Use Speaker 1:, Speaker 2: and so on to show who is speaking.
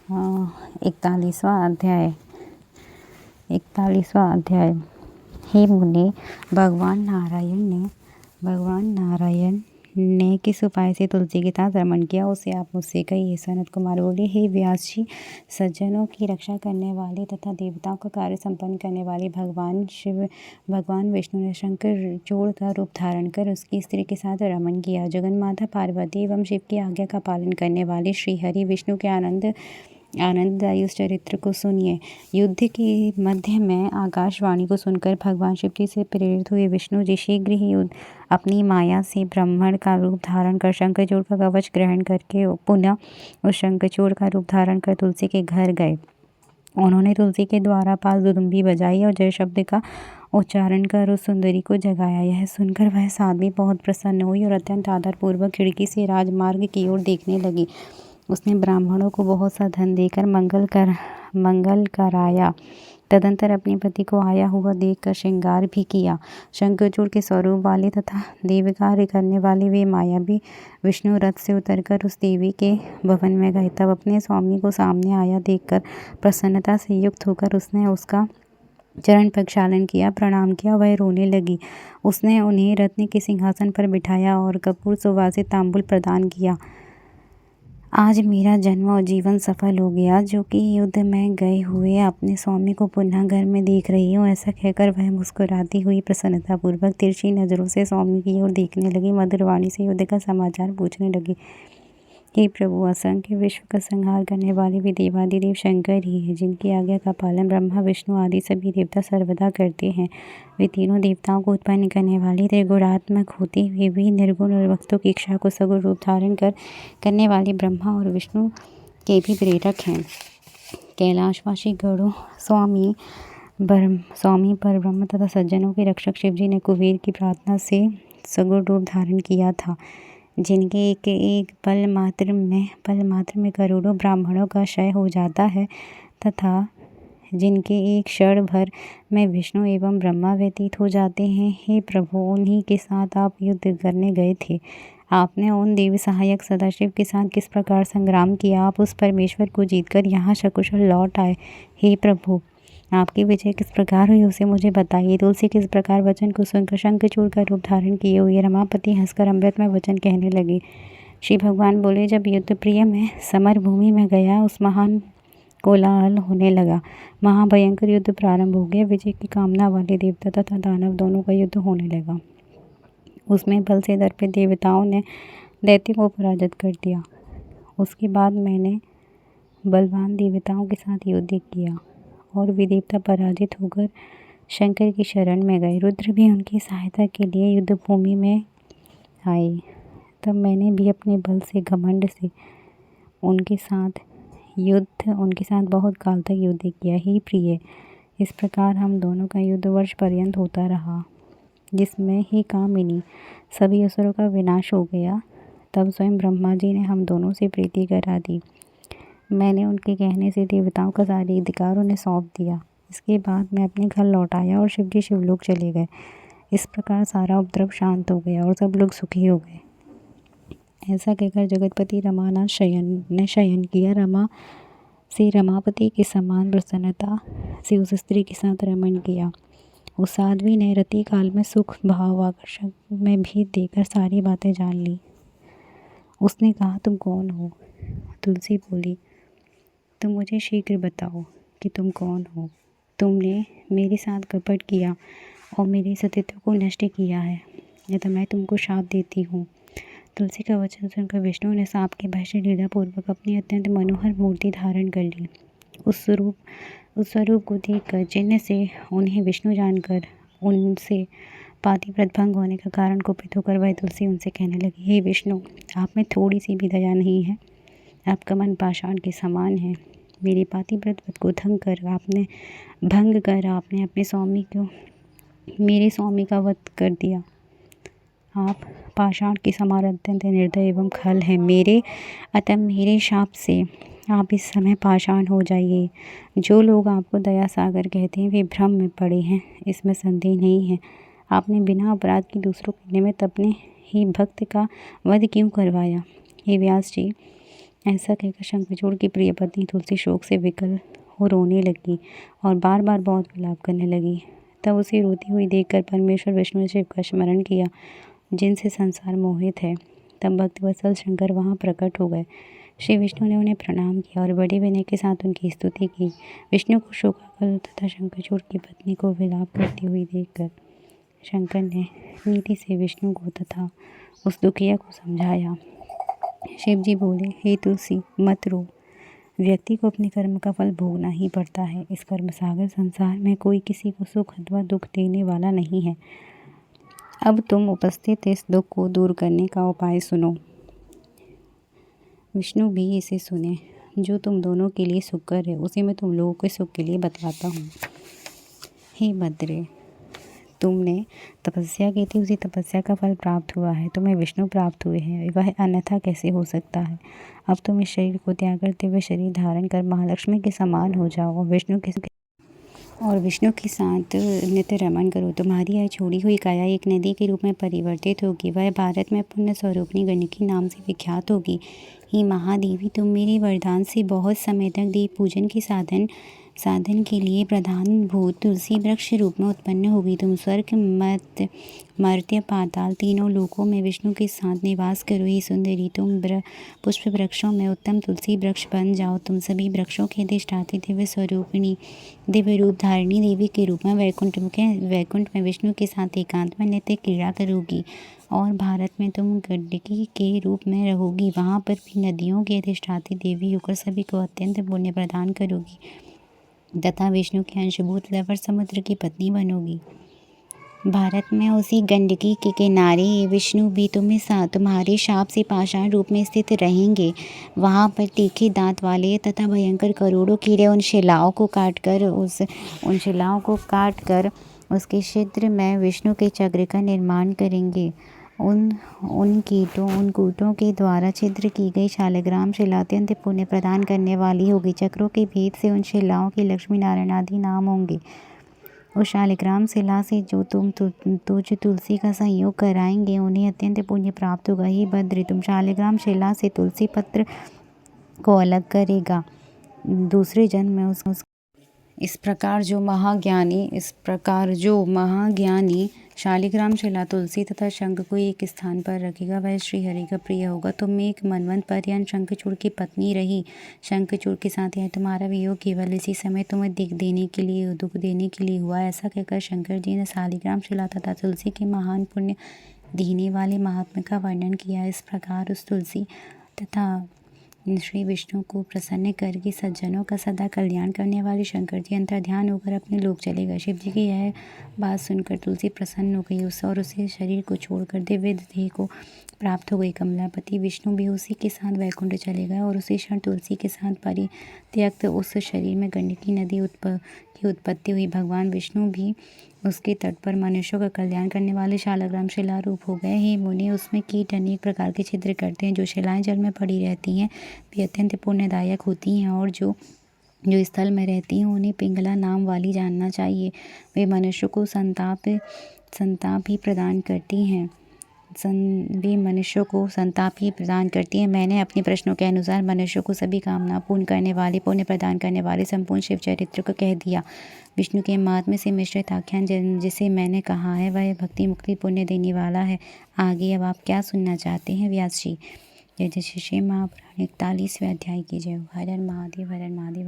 Speaker 1: 41वां अध्याय। हे मुने, भगवान नारायण ने किस उपाय से तुलसी के साथ रमण किया उसे आप मुझसे कहिए। सनत कुमार बोले, हे व्यास जी, सज्जनों की रक्षा करने वाले तथा देवताओं का कार्य संपन्न करने वाले भगवान विष्णु ने शंकर चूड़ का रूप धारण कर उसकी स्त्री के साथ रमण किया। जगन्माता पार्वती एवं शिव की आज्ञा का पालन करने वाले श्री हरि विष्णु के आनंददायी उस चरित्र को सुनिए। युद्ध के मध्य में आकाशवाणी को सुनकर भगवान शिव जी से प्रेरित हुए विष्णु जी शीघ्र ही अपनी माया से ब्राह्मण का रूप धारण कर शंखचूड़ का कवच ग्रहण करके पुनः उस शंखचूड़ का रूप धारण कर तुलसी के घर गए। उन्होंने तुलसी के द्वारा पास दुदुम्बी बजाई और जय शब्द का उच्चारण कर उस सुंदरी को जगाया। यह सुनकर वह साध्वी बहुत प्रसन्न हुई और अत्यंत आदरपूर्वक खिड़की से राजमार्ग की ओर देखने लगी। उसने ब्राह्मणों को बहुत सा धन देकर मंगल कराया। तदंतर अपने पति को आया हुआ देखकर श्रृंगार भी किया। शंखचूड़ के स्वरूप वाले तथा देव कार्य करने वाले वे मायावी विष्णु रथ से उतरकर उस देवी के भवन में गए। तब अपने स्वामी को सामने आया देखकर प्रसन्नता से युक्त होकर उसने उसका चरण प्रक्षालन किया, प्रणाम किया। वह रोने लगी। उसने उन्हें रत्न के सिंहासन पर बिठाया और कपूर सुवासित तांबूल प्रदान किया। आज मेरा जन्म और जीवन सफल हो गया, जो कि युद्ध में गए हुए अपने स्वामी को पुनः घर में देख रही हूँ। ऐसा कहकर वह मुस्कुराती हुई प्रसन्नतापूर्वक तिरछी नजरों से स्वामी की ओर देखने लगी। मधुर वाणी से युद्ध का समाचार पूछने लगी। हे प्रभु, असंख्य विश्व का संहार करने वाले भी देवादिदेव शंकर ही है, जिनकी आज्ञा का पालन ब्रह्मा विष्णु आदि सभी देवता सर्वदा करते हैं। वे तीनों देवताओं को उत्पन्न करने वाले त्रिगुणात्मक होते हुए भी निर्गुण और भक्तों की इच्छा को सगुण रूप धारण करने वाले ब्रह्मा और विष्णु के भी प्रेरक हैं। कैलाशवासी गरुड़ स्वामी परब्रह्म तथा सज्जनों के रक्षक शिव जी ने कुबेर की प्रार्थना से सगुण रूप धारण किया था, जिनके एक पल मात्र में करोड़ों ब्राह्मणों का क्षय हो जाता है तथा जिनके एक क्षण भर में विष्णु एवं ब्रह्मा व्यतीत हो जाते हैं। हे प्रभु, उन्हीं के साथ आप युद्ध करने गए थे। आपने उन देवी सहायक सदाशिव के साथ किस प्रकार संग्राम किया? आप उस परमेश्वर को जीतकर यहाँ सकुशल लौट आए। हे प्रभु, आपकी विजय किस प्रकार हुई उसे मुझे बताइए। तुलसी किस प्रकार वचन को सुनकर शंखचूड़ का रूप धारण किए हुए रमापति हंसकर अमृत में वचन कहने लगे। श्री भगवान बोले, जब युद्ध प्रिय में समर भूमि में गया, उस महान कोलाहल होने लगा। महाभयंकर युद्ध प्रारंभ हो गया। विजय की कामना वाले देवता तथा दानव दोनों का युद्ध होने लगा। उसमें बल से दर्पित देवताओं ने दैत्यों को पराजित कर दिया। उसके बाद मैंने बलवान देवताओं के साथ युद्ध किया और वे देवता पराजित होकर शंकर की शरण में गए। रुद्र भी उनकी सहायता के लिए युद्ध भूमि में आए। तब मैंने भी अपने बल से घमंड से उनके साथ बहुत काल तक युद्ध किया। ही प्रिय, इस प्रकार हम दोनों का युद्ध वर्ष पर्यंत होता रहा, जिसमें ही कामिनी सभी असुरों का विनाश हो गया। तब स्वयं ब्रह्मा जी ने हम दोनों से प्रीति करा दी। मैंने उनके कहने से देवताओं का सारे अधिकार उन्हें सौंप दिया। इसके बाद मैं अपने घर लौट आया और शिव जी शिवलोक चले गए। इस प्रकार सारा उपद्रव शांत हो गया और सब लोग सुखी हो गए। ऐसा कहकर जगतपति रमानाथ शयन किया। रमा से रमापति के समान प्रसन्नता से उस स्त्री के साथ रमण किया। उस साध्वी ने रति काल में सुख भाव आकर्षण में भी देकर सारी बातें जान ली। उसने कहा, तुम कौन हो? तुलसी बोली, तुम मुझे शीघ्र बताओ कि तुम कौन हो। तुमने मेरे साथ कपट किया और मेरे सतीत्व को नष्ट किया है, नहीं तो मैं तुमको शाप देती हूँ। तुलसी का वचन सुनकर विष्णु ने सांप के भय से लीलापूर्वक अपनी अत्यंत मनोहर मूर्ति धारण कर ली। उस स्वरूप को देखकर जिन्न से उन्हें विष्णु जानकर उनसे पातिव्रत भंग होने का कारण कुपित होकर वह तुलसी उनसे कहने लगी, हे विष्णु, आप में थोड़ी सी भी दया नहीं है। आपका मन पाषाण के समान है। मेरे पातिव्रत व्रत को भंग कर आपने मेरे स्वामी का वध कर दिया। आप पाषाण के समान अत्यंत निर्दय एवं खल हैं। मेरे शाप से आप इस समय पाषाण हो जाइए। जो लोग आपको दया सागर कहते हैं वे भ्रम में पड़े हैं, इसमें संदेह नहीं है। आपने बिना अपराध के दूसरों के निमित्त अपने ही भक्त का वध क्यों करवाया? हे व्यास जी, ऐसा कहकर शंखचूड़ की प्रिय पत्नी तुलसी शोक से विकल हो रोने लगी और बार बार बहुत विलाप करने लगी। तब उसे रोती हुई देखकर परमेश्वर विष्णु ने शिव का स्मरण किया, जिनसे संसार मोहित है। तब भक्तवत्सल शंकर वहाँ प्रकट हो गए। श्री विष्णु ने उन्हें प्रणाम किया और बड़े विनय के साथ उनकी स्तुति की। विष्णु को शोकाकुल तथा शंखचूड़ की पत्नी को विलाप करती हुई देखकर शंकर ने नीति से विष्णु को तथा उस दुखिया को समझाया। शिव जी बोले, हे तुलसी, मत रो। व्यक्ति को अपने कर्म का फल भोगना ही पड़ता है। इस कर्म सागर संसार में कोई किसी को सुख अथवा दुख देने वाला नहीं है। अब तुम उपस्थित इस दुख को दूर करने का उपाय सुनो। विष्णु भी इसे सुने। जो तुम दोनों के लिए सुखकर है, उसे मैं तुम लोगों के सुख के लिए बतलाता हूँ। हे भद्रे, तुमने तपस्या की थी, उसी तपस्या का फल प्राप्त हुआ है। तुम्हें विष्णु प्राप्त हुए हैं, वह अन्यथा कैसे हो सकता है। अब तुम इस शरीर को त्याग करते हुए शरीर धारण कर महालक्ष्मी के समान हो जाओ और विष्णु के साथ नित्य रमन करो। तुम्हारी यह छोड़ी हुई काया एक नदी के रूप में परिवर्तित होगी। वह भारत में पुण्य स्वरूपिणी गंडकी नाम से विख्यात होगी। हे महादेवी, तुम मेरे वरदान से बहुत समय तक देव पूजन के साधन के लिए प्रधान भूत तुलसी वृक्ष रूप में उत्पन्न होगी। तुम स्वर्ग, मर्त्य, पाताल तीनों लोकों में विष्णु के साथ निवास करो। ही सुंदरी, तुम पुष्प वृक्षों में उत्तम तुलसी वृक्ष बन जाओ। तुम सभी वृक्षों के अधिष्ठात्री दिव्य स्वरूपिणी, दिव्य रूप धारिणी देवी के रूप में वैकुंठ में विष्णु के साथ एकांत में नित्य क्रीड़ा करोगी और भारत में तुम गंडकी के रूप में रहोगी। वहाँ पर भी नदियों की अधिष्ठात्री देवी होकर सभी को अत्यंत पुण्य प्रदान करोगी तथा विष्णु के अंशभूत लवर समुद्र की पत्नी बनोगी। भारत में उसी गंडकी के किनारे विष्णु भी तुम्हारे शाप से पाषाण रूप में स्थित रहेंगे। वहाँ पर तीखे दांत वाले तथा भयंकर करोड़ों कीड़े उन शिलाओं को काट कर उसके छिद्र में विष्णु के चक्र का निर्माण करेंगे। उन कूटों के द्वारा छिद्र की गई शालिग्राम शिला अत्यंत पुण्य प्रदान करने वाली होगी। चक्रों के भेद से उन शिलाओं के लक्ष्मी नारायण आदि नाम होंगे। उस शालिग्राम शिला से जो तुलसी का संयोग कराएंगे, उन्हें अत्यंत पुण्य प्राप्त होगा। ही भद्र, तुम शालिग्राम शिला से तुलसी पत्र को अलग करेगा दूसरे जन्म में उस इस प्रकार जो महाज्ञानी शालिग्राम शिला, तुलसी तथा शंख को एक स्थान पर रखेगा, वह श्री हरि का प्रिय होगा। तुम एक मनवंत पर्यंत शंखचूड़ की पत्नी रही। शंखचूड़ के साथ यह तुम्हारा वियोग केवल इसी समय तुम्हें दुख देने के लिए हुआ। ऐसा कहकर शंकर जी ने शालिग्राम शिला तथा तुलसी के महान पुण्य देने वाले महात्मा का वर्णन किया। इस प्रकार उस तुलसी तथा श्री विष्णु को प्रसन्न करके सज्जनों का सदा कल्याण करने वाले शंकर जी अंतर्ध्यान होकर अपने लोक चले गए। शिव जी की यह बात सुनकर तुलसी प्रसन्न हो गई और उसे शरीर को छोड़कर दिव्य देह को प्राप्त हो गई। कमलापति विष्णु भी उसी के साथ वैकुंठ चले गए और उसी क्षण तुलसी के साथ परित्यक्त उस शरीर में गंडकी नदी की उत्पत्ति हुई। भगवान विष्णु भी उसके तट पर मनुष्यों का कल्याण करने वाले शालिग्राम शिला रूप हो गए। हे मुनि, उसमें कीट अनेक प्रकार के छिद्र करते हैं। जो शिलाएं जल में पड़ी रहती हैं वे अत्यंत पुण्यदायक होती हैं और जो स्थल में रहती हैं उन्हें पिंगला नाम वाली जानना चाहिए। वे मनुष्य को संताप ही प्रदान करती हैं। मैंने अपने प्रश्नों के अनुसार मनुष्यों को सभी कामना पूर्ण करने वाले, पुण्य प्रदान करने वाले संपूर्ण शिव चरित्र को कह दिया। विष्णु के महात्म्य से मिश्रित आख्यान जिसे मैंने कहा है, वह भक्ति मुक्ति पुण्य देने वाला है। आगे अब आप क्या सुनना चाहते हैं व्यास जी? जय जय श्री महापुराण 41वें अध्याय की जय। हर हर महादेव, हर हर महादेव।